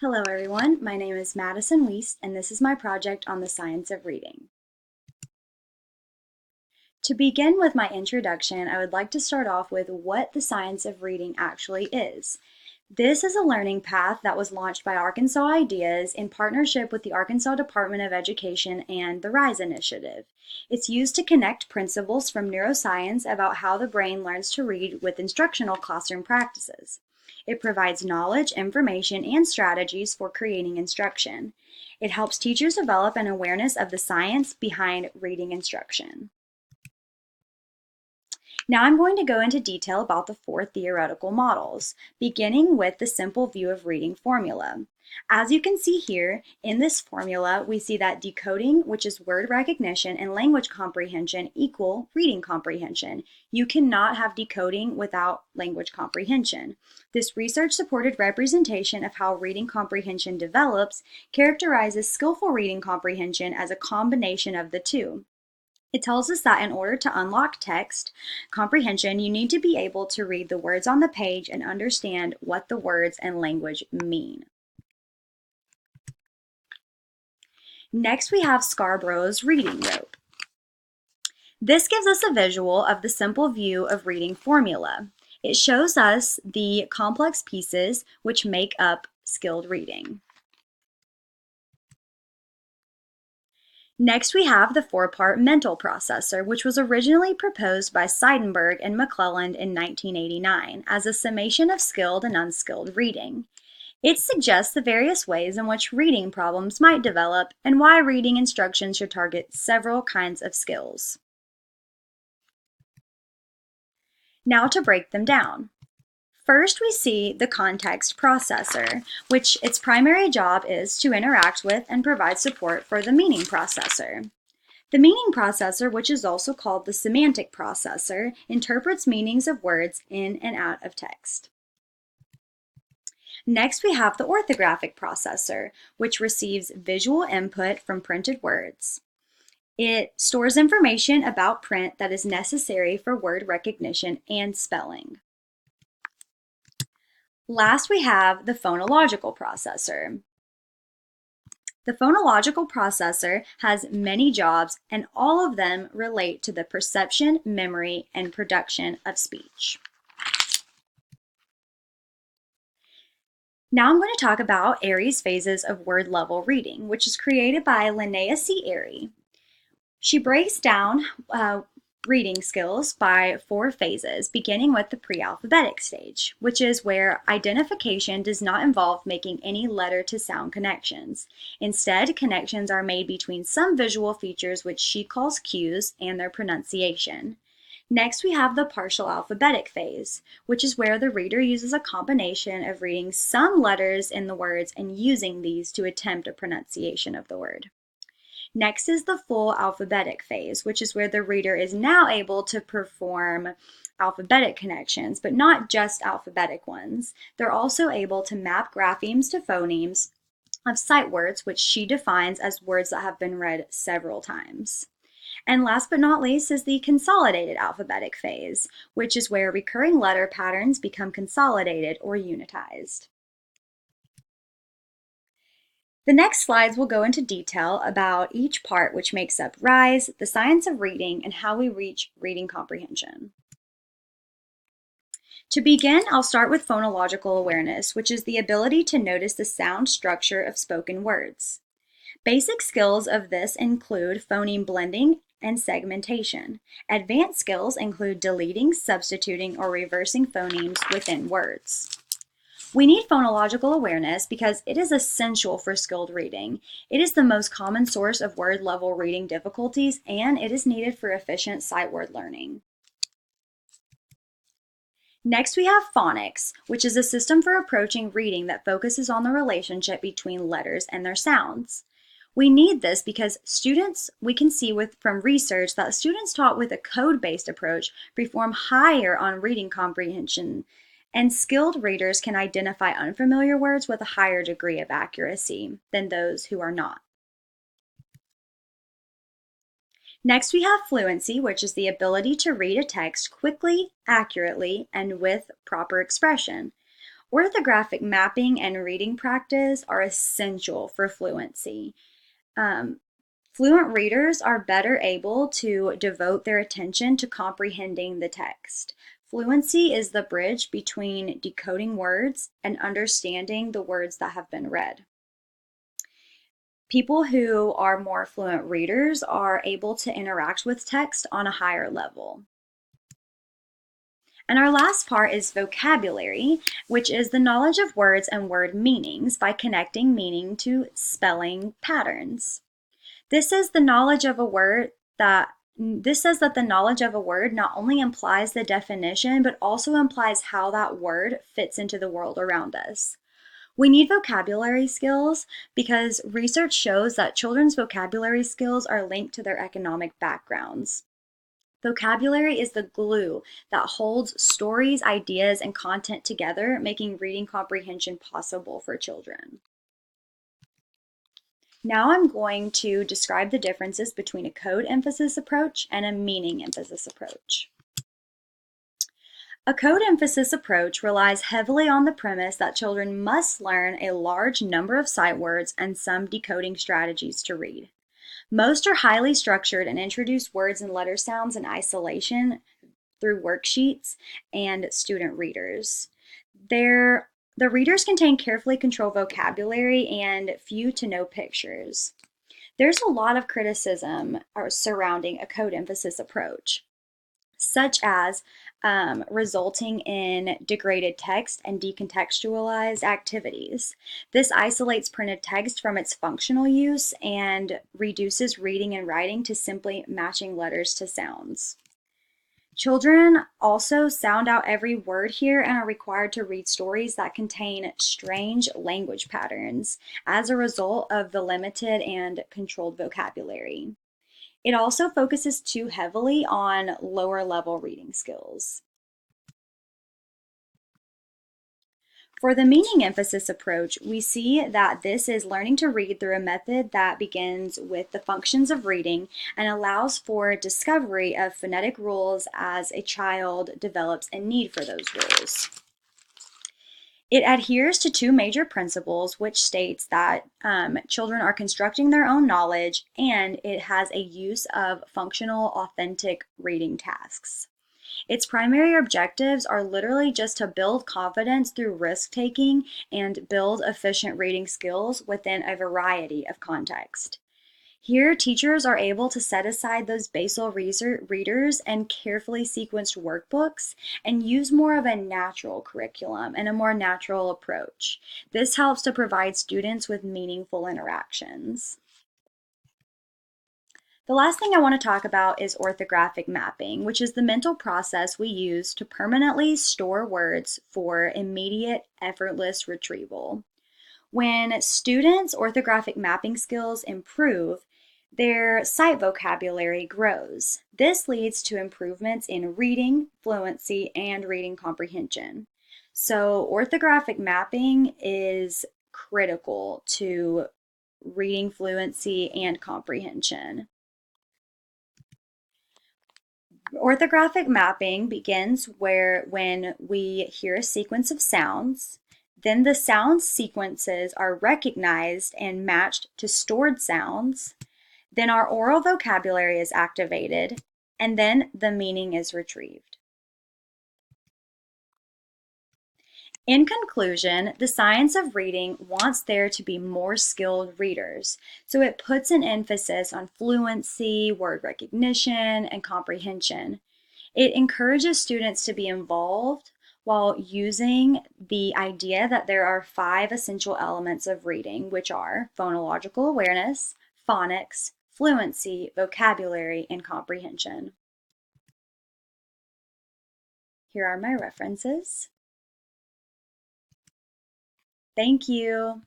Hello everyone, my name is Madison Wiest and this is my project on the science of reading. To begin with my introduction, I would like to start off with what the science of reading actually is. This is a learning path that was launched by Arkansas Ideas in partnership with the Arkansas Department of Education and the RISE initiative. It's used to connect principles from neuroscience about how the brain learns to read with instructional classroom practices. It provides knowledge, information, and strategies for creating instruction. It helps teachers develop an awareness of the science behind reading instruction. Now I'm going to go into detail about the four theoretical models, beginning with the simple view of reading formula. As you can see here, in this formula, we see that decoding, which is word recognition, and language comprehension equal reading comprehension. You cannot have decoding without language comprehension. This research-supported representation of how reading comprehension develops characterizes skillful reading comprehension as a combination of the two. It tells us that in order to unlock text comprehension, you need to be able to read the words on the page and understand what the words and language mean. Next, we have Scarborough's reading rope. This gives us a visual of the simple view of reading formula. It shows us the complex pieces which make up skilled reading. Next, we have the four-part mental processor, which was originally proposed by Seidenberg and McClelland in 1989 as a summation of skilled and unskilled reading. It suggests the various ways in which reading problems might develop and why reading instruction should target several kinds of skills. Now to break them down. First, we see the context processor, which its primary job is to interact with and provide support for the meaning processor. The meaning processor, which is also called the semantic processor, interprets meanings of words in and out of text. Next, we have the orthographic processor, which receives visual input from printed words. It stores information about print that is necessary for word recognition and spelling. Last, we have the phonological processor. The phonological processor has many jobs, and all of them relate to the perception, memory, and production of speech. Now I'm going to talk about Airy's phases of word level reading, which is created by Linnea C. Airy. She breaks down reading skills by four phases, beginning with the pre-alphabetic stage, which is where identification does not involve making any letter-to-sound connections. Instead, connections are made between some visual features, which she calls cues, and their pronunciation. Next, we have the partial alphabetic phase, which is where the reader uses a combination of reading some letters in the words and using these to attempt a pronunciation of the word. Next is the full alphabetic phase, which is where the reader is now able to perform alphabetic connections, but not just alphabetic ones. They're also able to map graphemes to phonemes of sight words, which she defines as words that have been read several times. And last but not least is the consolidated alphabetic phase, which is where recurring letter patterns become consolidated or unitized. The next slides will go into detail about each part which makes up RISE, the science of reading, and how we reach reading comprehension. To begin, I'll start with phonological awareness, which is the ability to notice the sound structure of spoken words. Basic skills of this include phoneme blending and segmentation. Advanced skills include deleting, substituting, or reversing phonemes within words. We need phonological awareness because it is essential for skilled reading. It is the most common source of word level reading difficulties, and it is needed for efficient sight word learning. Next, we have phonics, which is a system for approaching reading that focuses on the relationship between letters and their sounds. We need this because we can see from research that students taught with a code-based approach perform higher on reading comprehension, and skilled readers can identify unfamiliar words with a higher degree of accuracy than those who are not. Next, we have fluency, which is the ability to read a text quickly, accurately, and with proper expression. Orthographic mapping and reading practice are essential for fluency. Fluent readers are better able to devote their attention to comprehending the text. Fluency is the bridge between decoding words and understanding the words that have been read. People who are more fluent readers are able to interact with text on a higher level. And our last part is vocabulary, which is the knowledge of words and word meanings by connecting meaning to spelling patterns. This says the knowledge of a word that This says that the knowledge of a word not only implies the definition, but also implies how that word fits into the world around us. We need vocabulary skills because research shows that children's vocabulary skills are linked to their economic backgrounds. Vocabulary is the glue that holds stories, ideas, and content together, making reading comprehension possible for children. Now I'm going to describe the differences between a code emphasis approach and a meaning emphasis approach. A code emphasis approach relies heavily on the premise that children must learn a large number of sight words and some decoding strategies to read. Most are highly structured and introduce words and letter sounds in isolation through worksheets and student readers. The readers contain carefully controlled vocabulary and few to no pictures. There's a lot of criticism surrounding a code emphasis approach, such as resulting in degraded text and decontextualized activities. This isolates printed text from its functional use and reduces reading and writing to simply matching letters to sounds. Children also sound out every word here and are required to read stories that contain strange language patterns as a result of the limited and controlled vocabulary. It also focuses too heavily on lower level reading skills. For the meaning emphasis approach, we see that this is learning to read through a method that begins with the functions of reading and allows for discovery of phonetic rules as a child develops a need for those rules. It adheres to two major principles, which states that children are constructing their own knowledge, and it has a use of functional, authentic reading tasks. Its primary objectives are literally just to build confidence through risk-taking and build efficient reading skills within a variety of contexts. Here, teachers are able to set aside those basal readers and carefully sequenced workbooks and use more of a natural curriculum and a more natural approach. This helps to provide students with meaningful interactions. The last thing I want to talk about is orthographic mapping, which is the mental process we use to permanently store words for immediate, effortless retrieval. When students' orthographic mapping skills improve, their sight vocabulary grows. This leads to improvements in reading, fluency, and reading comprehension. So orthographic mapping is critical to reading fluency and comprehension. Orthographic mapping begins when we hear a sequence of sounds, then the sound sequences are recognized and matched to stored sounds, then our oral vocabulary is activated, and then the meaning is retrieved. In conclusion, the science of reading wants there to be more skilled readers, so it puts an emphasis on fluency, word recognition, and comprehension. It encourages students to be involved while using the idea that there are 5 essential elements of reading, which are phonological awareness, phonics, fluency, vocabulary, and comprehension. Here are my references. Thank you.